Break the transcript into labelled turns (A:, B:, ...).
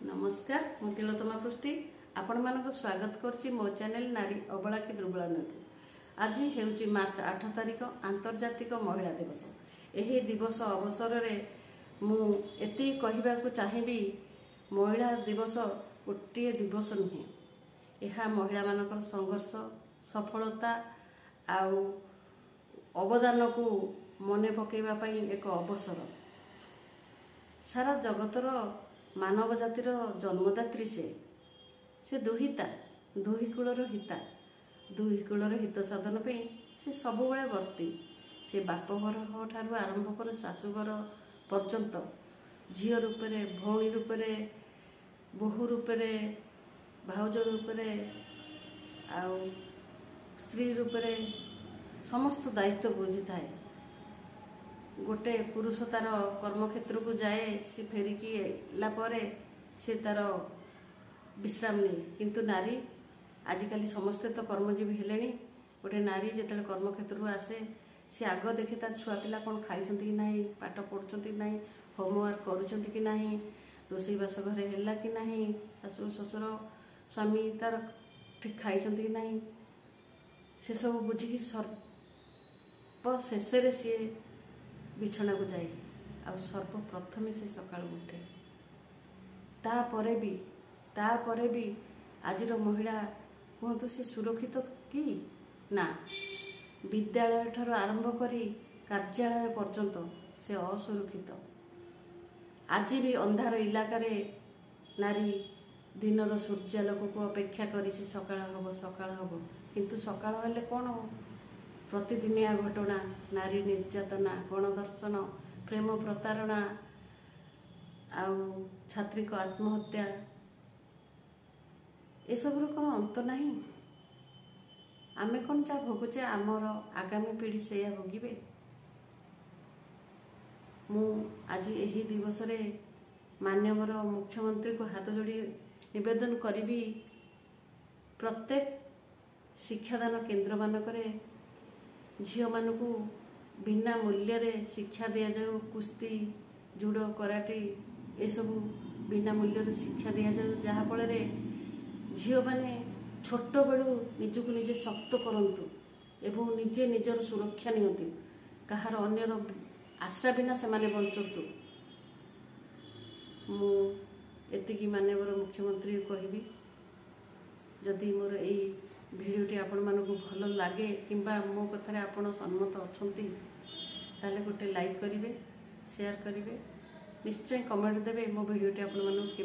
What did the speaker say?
A: नमस्कार मु तिलोत्तमा पृष्टि आपण मानक स्वागत करछि मो चैनल नारी अबला की दुर्बला नथी। आज हेउछि मार्च 8 तारिख आंतर्जातिक महिला दिवस। एही दिवस अवसर रे मु एति कहिबाकू चाहिबी महिला दिवस गोटे दिवस नुहे, यह महिला मानकर संघर्ष सफलता आउ अवदान को मने पकेबा पई एक अवसर। सारा जगतर मानव जातिर जन्मदात्री से दुहिता दुही कूलर हिता दुही कूलर हित साधन पे से सब बड़े वर्ती। से बापघर ठारू आरंभ कर शाशुघर पर्यंत झी रूपे भौणी रूपे बोहू रूपे भाउज रूपे आउ स्त्री रूपे समस्त दायित्व बुझी थाए। गोटे पुरुष तार कर्मक्षेत्र को जाए सी फेरिकी लापरे से तार विश्राम नहीं, किंतु नारी आजिकल समस्ते तो कर्मजीवी हेलेनी। गोटे नारी जिते कर्मक्षेत्र आसे सी आग देखे तार छुआ पिला कौन खाई कि ना, पाठ पढ़ुं कि ना, होमवर्क करुँच कि ना, रोषेईबास घरे है कि ना, शाशु शशुर स्वामी तार ठीक खाई कि ना, से सब बुझिकी सर्प शेष सी बिछना को जाए सर्वप्रथम से सका उठे। तापरे भी आज महिला कहतु से सुरक्षित कि ना, विद्यालय ठार आरंभ करी कार्यालय पर्यंत से असुरक्षित। आज भी अंधार इलाका रे नारी दिनर सूर्यालोक को अपेक्षा करी सकाळ हब किंतु सकाळ हेले कौन हो, प्रतिदिनिया घटना नारी निर्यातना गणदर्शन प्रेम प्रतारणा आउ छात्रिक आत्महत्या एसबुर कौन अंत नहीं। आमे कौन जा भोगुचे आमर आगामी पीढ़ी से भोगे। मु आज यही दिवस रे माननीय मुख्यमंत्री को हाथ जोड़ी निवेदन करी प्रत्येक शिक्षादान केन्द्र मानक झील मानू बिना मूल्य रे शिक्षा दि जाऊ। कुस्ती जुडो कराटे ये सब बिना मूल्य रे शिक्षा दि जाऊ, जहाँफल झील मैंने छोट बेलू निजक निजे शक्त करतु एवं निजे निजर सुरक्षा नियंतु, कहार अन्यर आश्रा बिना से माने बंचतु। मु एतिकी माननीय मुख्यमंत्री कहबी, जदि मोर यही भिडियोटी आपण मानक भल लगे किंबा मो कथारे आपण सम्मत अछंती ताले गोटे लाइक करिवे, शेयर करिवे, निश्चय कमेंट देबे। मो भिडियोटी आपण मानक